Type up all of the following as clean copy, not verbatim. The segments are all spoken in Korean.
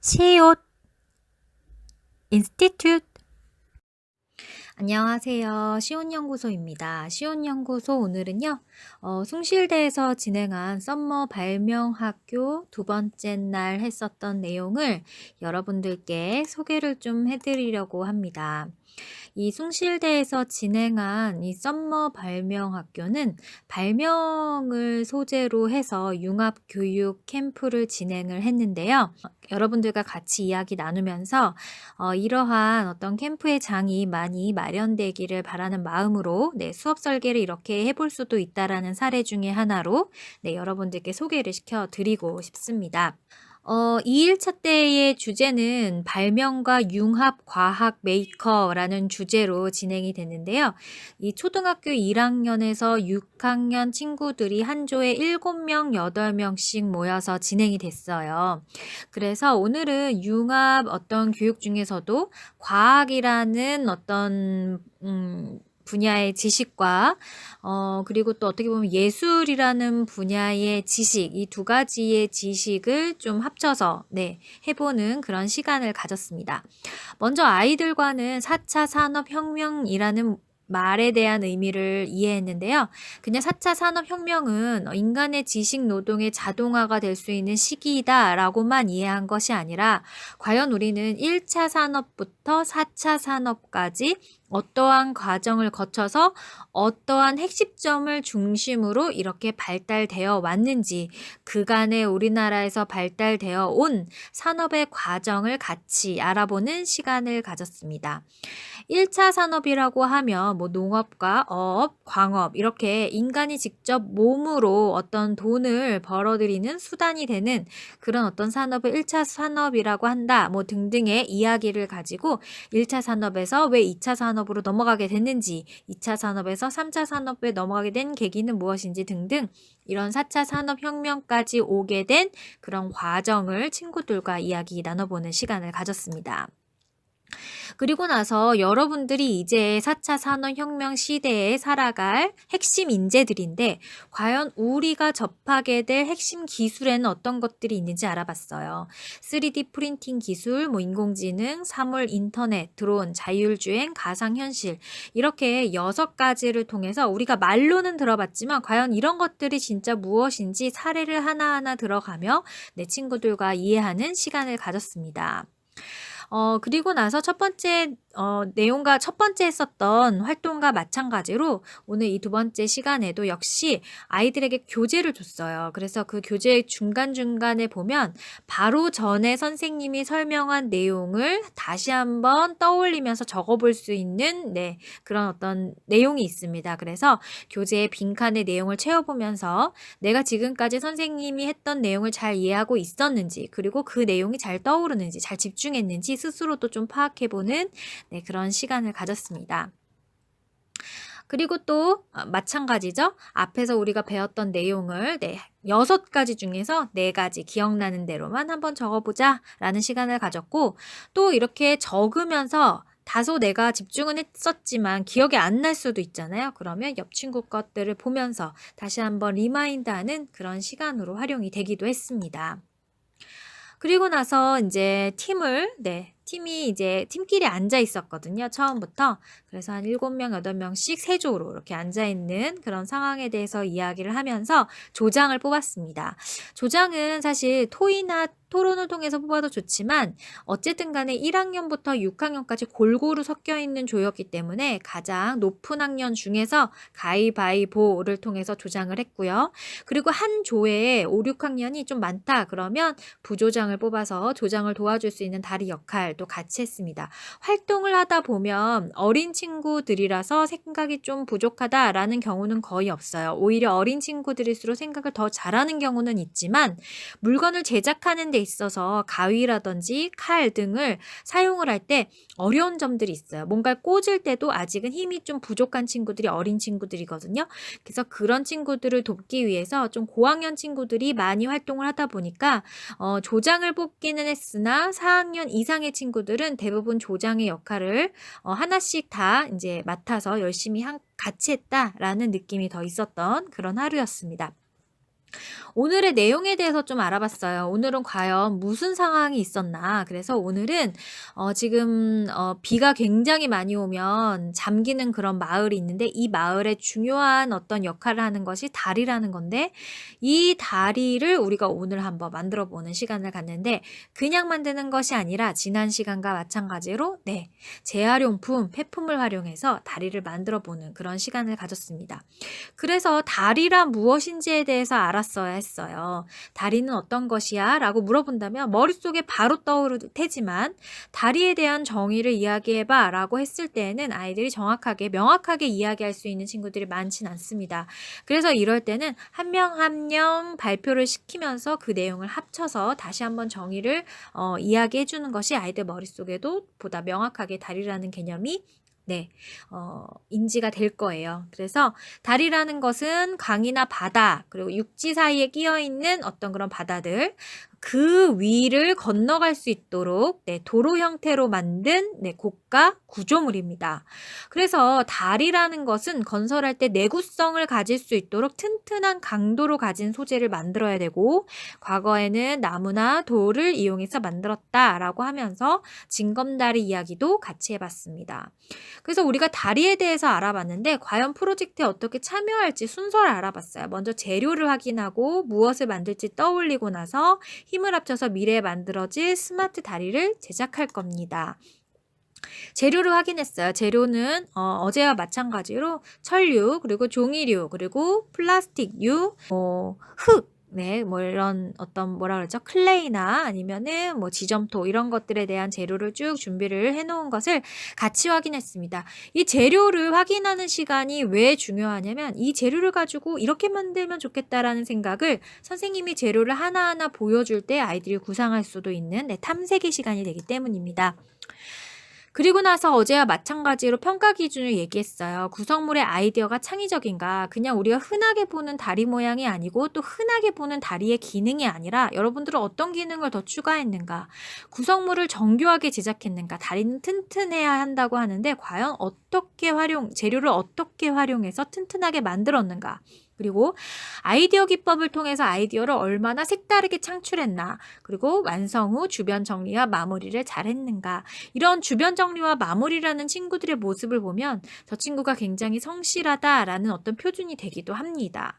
시옷 인스티튜트. 안녕하세요. 시온연구소입니다. 시온연구소 오늘은요, 숭실대에서 진행한 썸머 발명학교 두 번째 날 했었던 내용을 여러분들께 소개를 좀 해드리려고 합니다. 이 숭실대에서 진행한 이 썸머 발명학교는 발명을 소재로 해서 융합교육 캠프를 진행을 했는데요. 여러분들과 같이 이야기 나누면서 이러한 어떤 캠프의 장이 많이 마련되기를 바라는 마음으로 수업 설계를 이렇게 해볼 수도 있다라는 사례 중에 하나로 여러분들께 소개를 시켜드리고 싶습니다. 2일차 때의 주제는 발명과 융합 과학 메이커라는 주제로 진행이 됐는데요. 이 초등학교 1학년에서 6학년 친구들이 한 조에 7명, 8명씩 모여서 진행이 됐어요. 그래서 오늘은 융합 어떤 교육 중에서도 과학이라는 어떤 분야의 지식과 그리고 또 어떻게 보면 예술이라는 분야의 지식, 이 두 가지의 지식을 좀 합쳐서 해보는 그런 시간을 가졌습니다. 먼저 아이들과는 4차 산업혁명이라는 말에 대한 의미를 이해했는데요. 그냥 4차 산업혁명은 인간의 지식 노동의 자동화가 될 수 있는 시기이다라고만 이해한 것이 아니라 과연 우리는 1차 산업부터 4차 산업까지 어떠한 과정을 거쳐서 어떠한 핵심점을 중심으로 이렇게 발달되어 왔는지, 그간의 우리나라에서 발달되어 온 산업의 과정을 같이 알아보는 시간을 가졌습니다. 1차 산업이라고 하면 농업과 어업, 광업 이렇게 인간이 직접 몸으로 어떤 돈을 벌어들이는 수단이 되는 그런 어떤 산업을 1차 산업이라고 한다 등등의 이야기를 가지고 1차 산업에서 왜 2차 산업으로 넘어가게 됐는지, 2차 산업에서 3차 산업에 넘어가게 된 계기는 무엇인지 등등 이런 4차 산업혁명까지 오게 된 그런 과정을 친구들과 이야기 나눠보는 시간을 가졌습니다. 그리고 나서 여러분들이 이제 4차 산업혁명 시대에 살아갈 핵심 인재들인데 과연 우리가 접하게 될 핵심 기술에는 어떤 것들이 있는지 알아봤어요. 3D 프린팅 기술, 인공지능, 사물 인터넷, 드론, 자율주행, 가상현실 이렇게 6가지를 통해서 우리가 말로는 들어봤지만 과연 이런 것들이 진짜 무엇인지 사례를 하나하나 들어가며 내 친구들과 이해하는 시간을 가졌습니다. 그리고 나서 첫 번째 내용과 첫 번째 했었던 활동과 마찬가지로 오늘 이 두 번째 시간에도 역시 아이들에게 교재를 줬어요. 그래서 그 교재 중간중간에 보면 바로 전에 선생님이 설명한 내용을 다시 한번 떠올리면서 적어볼 수 있는 그런 어떤 내용이 있습니다. 그래서 교재의 빈칸의 내용을 채워보면서 내가 지금까지 선생님이 했던 내용을 잘 이해하고 있었는지, 그리고 그 내용이 잘 떠오르는지, 잘 집중했는지 스스로도 좀 파악해보는 그런 시간을 가졌습니다. 그리고 또 마찬가지죠. 앞에서 우리가 배웠던 내용을 6가지 중에서 4가지 기억나는 대로만 한번 적어보자 라는 시간을 가졌고, 또 이렇게 적으면서 다소 내가 집중은 했었지만 기억이 안 날 수도 있잖아요. 그러면 옆 친구 것들을 보면서 다시 한번 리마인드하는 그런 시간으로 활용이 되기도 했습니다. 그리고 나서 이제 팀이 이제 팀끼리 앉아 있었거든요. 처음부터. 그래서 한 7명, 8명씩 3조로 이렇게 앉아 있는 그런 상황에 대해서 이야기를 하면서 조장을 뽑았습니다. 조장은 사실 토의나 토론을 통해서 뽑아도 좋지만 어쨌든 간에 1학년부터 6학년까지 골고루 섞여 있는 조였기 때문에 가장 높은 학년 중에서 가위바위보를 통해서 조장을 했고요. 그리고 한 조에 5, 6학년이 좀 많다 그러면 부조장을 뽑아서 조장을 도와줄 수 있는 다리 역할도 같이 했습니다. 활동을 하다 보면 어린 친구들이라서 생각이 좀 부족하다라는 경우는 거의 없어요. 오히려 어린 친구들일수록 생각을 더 잘하는 경우는 있지만 물건을 제작하는 데 있어서 가위라든지 칼 등을 사용을 할 때 어려운 점들이 있어요. 뭔가를 꽂을 때도 아직은 힘이 좀 부족한 친구들이 어린 친구들이거든요. 그래서 그런 친구들을 돕기 위해서 좀 고학년 친구들이 많이 활동을 하다 보니까 조장을 뽑기는 했으나 4학년 이상의 친구들은 대부분 조장의 역할을 하나씩 다 이제 맡아서 열심히 같이 했다라는 느낌이 더 있었던 그런 하루였습니다. 오늘의 내용에 대해서 좀 알아봤어요. 오늘은 과연 무슨 상황이 있었나. 그래서 오늘은 지금 비가 굉장히 많이 오면 잠기는 그런 마을이 있는데, 이 마을에 중요한 어떤 역할을 하는 것이 다리라는 건데, 이 다리를 우리가 오늘 한번 만들어 보는 시간을 갖는데, 그냥 만드는 것이 아니라 지난 시간과 마찬가지로 재활용품, 폐품을 활용해서 다리를 만들어 보는 그런 시간을 가졌습니다. 그래서 다리란 무엇인지에 대해서 알았어야 했어요. 다리는 어떤 것이야? 라고 물어본다면 머릿속에 바로 떠오를 테지만, 다리에 대한 정의를 이야기해봐 라고 했을 때에는 아이들이 정확하게 명확하게 이야기할 수 있는 친구들이 많진 않습니다. 그래서 이럴 때는 한 명 한 명 발표를 시키면서 그 내용을 합쳐서 다시 한번 정의를 이야기해 주는 것이 아이들 머릿속에도 보다 명확하게 다리라는 개념이 인지가 될 거예요. 그래서 다리라는 것은 강이나 바다, 그리고 육지 사이에 끼어 있는 어떤 그런 바다들, 그 위를 건너갈 수 있도록 도로 형태로 만든 고가 구조물입니다. 그래서 다리라는 것은 건설할 때 내구성을 가질 수 있도록 튼튼한 강도로 가진 소재를 만들어야 되고, 과거에는 나무나 돌을 이용해서 만들었다라고 하면서 징검다리 이야기도 같이 해봤습니다. 그래서 우리가 다리에 대해서 알아봤는데, 과연 프로젝트에 어떻게 참여할지 순서를 알아봤어요. 먼저 재료를 확인하고 무엇을 만들지 떠올리고 나서 힘을 합쳐서 미래에 만들어질 스마트 다리를 제작할 겁니다. 재료를 확인했어요. 재료는 어제와 마찬가지로 철류, 그리고 종이류, 그리고 플라스틱류, 흙, 이런 어떤 클레이나 아니면은 지점토, 이런 것들에 대한 재료를 쭉 준비를 해놓은 것을 같이 확인했습니다. 이 재료를 확인하는 시간이 왜 중요하냐면, 이 재료를 가지고 이렇게 만들면 좋겠다라는 생각을 선생님이 재료를 하나하나 보여줄 때 아이들이 구상할 수도 있는 탐색의 시간이 되기 때문입니다. 그리고 나서 어제와 마찬가지로 평가 기준을 얘기했어요. 구성물의 아이디어가 창의적인가? 그냥 우리가 흔하게 보는 다리 모양이 아니고, 또 흔하게 보는 다리의 기능이 아니라 여러분들은 어떤 기능을 더 추가했는가? 구성물을 정교하게 제작했는가? 다리는 튼튼해야 한다고 하는데 과연 재료를 어떻게 활용해서 튼튼하게 만들었는가? 그리고 아이디어 기법을 통해서 아이디어를 얼마나 색다르게 창출했나, 그리고 완성 후 주변 정리와 마무리를 잘했는가. 이런 주변 정리와 마무리라는 친구들의 모습을 보면 저 친구가 굉장히 성실하다라는 어떤 표준이 되기도 합니다.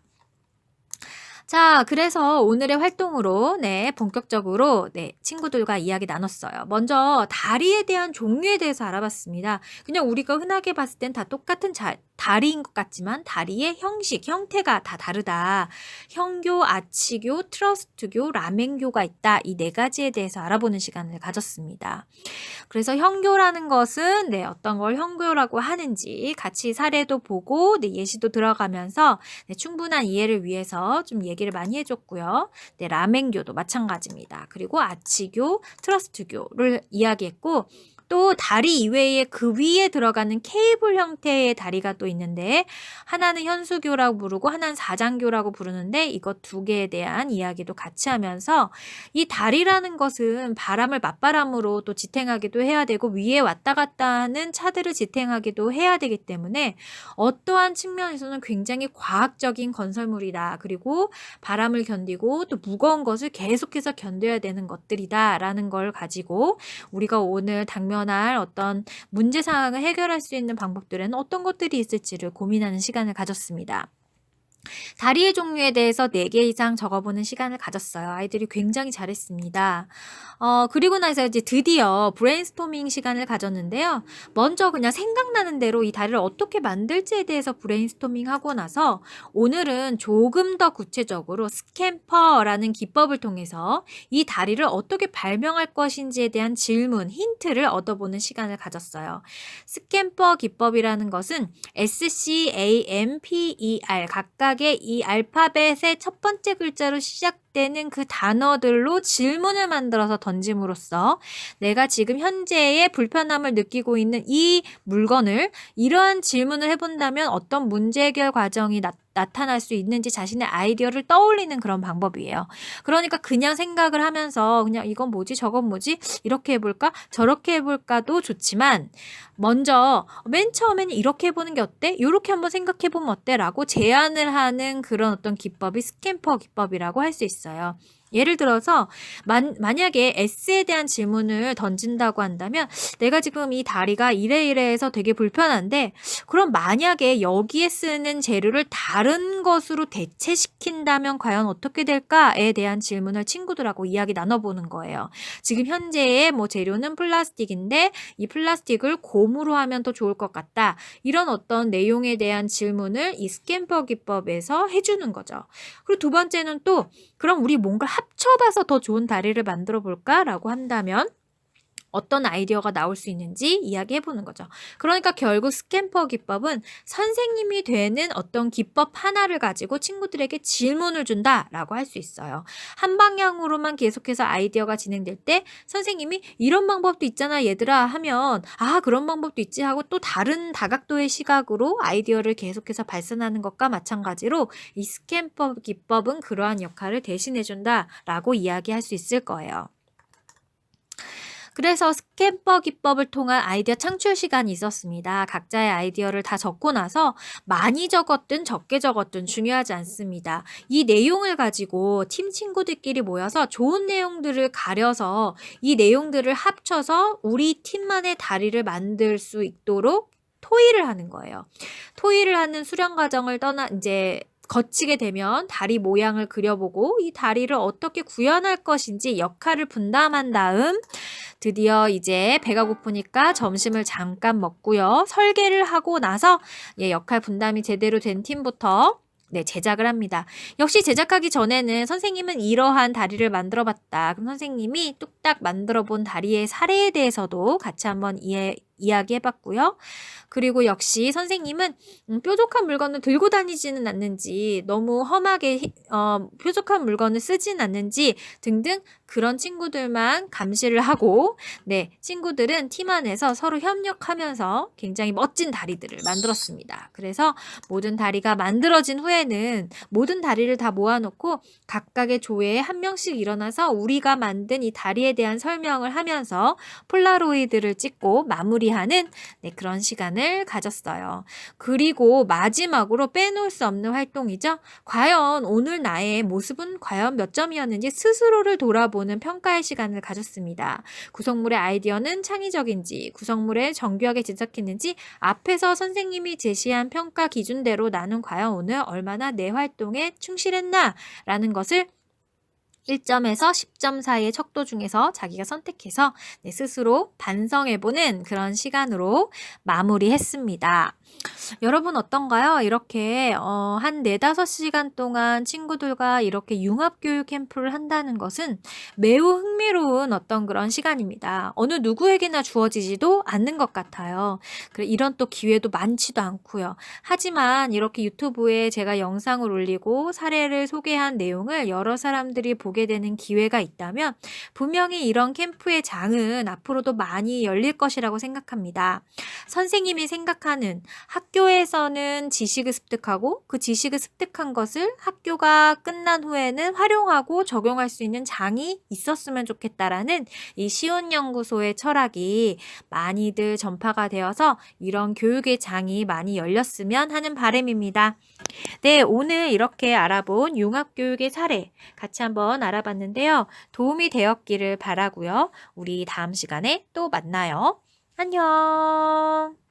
자, 그래서 오늘의 활동으로 본격적으로 친구들과 이야기 나눴어요. 먼저 다리에 대한 종류에 대해서 알아봤습니다. 그냥 우리가 흔하게 봤을 땐 다 똑같은 다리인 것 같지만 다리의 형태가 다 다르다. 형교, 아치교, 트러스트교, 라멘교가 있다. 이 4가지에 대해서 알아보는 시간을 가졌습니다. 그래서 형교라는 것은 어떤 걸 형교라고 하는지 같이 사례도 보고 예시도 들어가면서 충분한 이해를 위해서 좀 얘기를 많이 해줬고요. 라멘교도 마찬가지입니다. 그리고 아치교, 트러스트교를 이야기했고, 또 다리 이외에 그 위에 들어가는 케이블 형태의 다리가 또 있는데, 하나는 현수교라고 부르고 하나는 사장교라고 부르는데, 이것 2개에 대한 이야기도 같이 하면서, 이 다리라는 것은 바람을 맞바람으로 또 지탱하기도 해야 되고, 위에 왔다 갔다 하는 차들을 지탱하기도 해야 되기 때문에 어떠한 측면에서는 굉장히 과학적인 건설물이다. 그리고 바람을 견디고 또 무거운 것을 계속해서 견뎌야 되는 것들이다 라는 걸 가지고 우리가 오늘 당면할 어떤 문제 상황을 해결할 수 있는 방법들에는 어떤 것들이 있을지를 고민하는 시간을 가졌습니다. 다리의 종류에 대해서 4개 이상 적어보는 시간을 가졌어요. 아이들이 굉장히 잘했습니다. 그리고 나서 이제 드디어 브레인스토밍 시간을 가졌는데요. 먼저 그냥 생각나는 대로 이 다리를 어떻게 만들지에 대해서 브레인스토밍 하고 나서, 오늘은 조금 더 구체적으로 스캠퍼라는 기법을 통해서 이 다리를 어떻게 발명할 것인지에 대한 질문, 힌트를 얻어보는 시간을 가졌어요. 스캠퍼 기법이라는 것은 SCAMPER, 각각의 이 알파벳의 첫 번째 글자로 해당되는 그 단어들로 질문을 만들어서 던짐으로써 내가 지금 현재의 불편함을 느끼고 있는 이 물건을 이러한 질문을 해본다면 어떤 문제 해결 과정이 나타날 수 있는지 자신의 아이디어를 떠올리는 그런 방법이에요. 그러니까 그냥 생각을 하면서 그냥 이건 뭐지 저건 뭐지 이렇게 해볼까 저렇게 해볼까도 좋지만 먼저 맨 처음에는 이렇게 해보는 게 어때? 이렇게 한번 생각해보면 어때? 라고 제안을 하는 그런 어떤 기법이 스탬퍼 기법이라고 할 수 있어요. 예를 들어서 만약에 S에 대한 질문을 던진다고 한다면 내가 지금 이 다리가 이래이래해서 되게 불편한데 그럼 만약에 여기에 쓰는 재료를 다른 것으로 대체시킨다면 과연 어떻게 될까에 대한 질문을 친구들하고 이야기 나눠보는 거예요. 지금 현재의 뭐 재료는 플라스틱인데 이 플라스틱을 고무로 하면 더 좋을 것 같다. 이런 어떤 내용에 대한 질문을 이 스탬퍼 기법에서 해주는 거죠. 그리고 두 번째는 또 그럼 우리 뭔가 합쳐봐서 더 좋은 다리를 만들어 볼까라고 한다면 어떤 아이디어가 나올 수 있는지 이야기해보는 거죠. 그러니까 결국 스탬퍼 기법은 선생님이 되는 어떤 기법 하나를 가지고 친구들에게 질문을 준다라고 할 수 있어요. 한 방향으로만 계속해서 아이디어가 진행될 때 선생님이 이런 방법도 있잖아 얘들아 하면 아 그런 방법도 있지 하고 또 다른 다각도의 시각으로 아이디어를 계속해서 발산하는 것과 마찬가지로 이 스탬퍼 기법은 그러한 역할을 대신해준다라고 이야기할 수 있을 거예요. 그래서 스탬퍼 기법을 통한 아이디어 창출 시간이 있었습니다. 각자의 아이디어를 다 적고 나서 많이 적었든 적게 적었든 중요하지 않습니다. 이 내용을 가지고 팀 친구들끼리 모여서 좋은 내용들을 가려서 이 내용들을 합쳐서 우리 팀만의 다리를 만들 수 있도록 토의를 하는 거예요. 토의를 하는 수련 과정을 거치게 되면 다리 모양을 그려보고 이 다리를 어떻게 구현할 것인지 역할을 분담한 다음 드디어 이제 배가 고프니까 점심을 잠깐 먹고요. 설계를 하고 나서 역할 분담이 제대로 된 팀부터 제작을 합니다. 역시 제작하기 전에는 선생님은 이러한 다리를 만들어 봤다. 그럼 선생님이 뚝딱 만들어 본 다리의 사례에 대해서도 같이 한번 이야기해 봤고요. 그리고 역시 선생님은 뾰족한 물건을 들고 다니지는 않는지 너무 험하게 뾰족한 물건을 쓰진 않는지 등등 그런 친구들만 감시를 하고 친구들은 팀 안에서 서로 협력하면서 굉장히 멋진 다리들을 만들었습니다. 그래서 모든 다리가 만들어진 후에는 모든 다리를 다 모아놓고 각각의 조에 한 명씩 일어나서 우리가 만든 이 다리에 대한 설명을 하면서 폴라로이드를 찍고 마무리하는 그런 시간을 가졌어요. 그리고 마지막으로 빼놓을 수 없는 활동이죠. 과연 오늘 나의 모습은 과연 몇 점이었는지 스스로를 돌아보는 평가의 시간을 가졌습니다. 구성물의 아이디어는 창의적인지, 구성물을 정교하게 제작했는지, 앞에서 선생님이 제시한 평가 기준대로 나는 과연 오늘 얼마나 내 활동에 충실했나 라는 것을 1점에서 10점 사이의 척도 중에서 자기가 선택해서 스스로 반성해보는 그런 시간으로 마무리했습니다. 여러분 어떤가요? 이렇게 한 4-5시간 동안 친구들과 이렇게 융합교육 캠프를 한다는 것은 매우 흥미로운 어떤 그런 시간입니다. 어느 누구에게나 주어지지도 않는 것 같아요. 이런 또 기회도 많지도 않고요. 하지만 이렇게 유튜브에 제가 영상을 올리고 사례를 소개한 내용을 여러 사람들이 보게 되는 기회가 있다면 분명히 이런 캠프의 장은 앞으로도 많이 열릴 것이라고 생각합니다. 선생님이 생각하는 학교에서는 지식을 습득하고 그 지식을 습득한 것을 학교가 끝난 후에는 활용하고 적용할 수 있는 장이 있었으면 좋겠다라는 이 시온연구소의 철학이 많이들 전파가 되어서 이런 교육의 장이 많이 열렸으면 하는 바람입니다. 오늘 이렇게 알아본 융합교육의 사례 같이 한번 알아봤는데요. 도움이 되었기를 바라고요. 우리 다음 시간에 또 만나요. 안녕.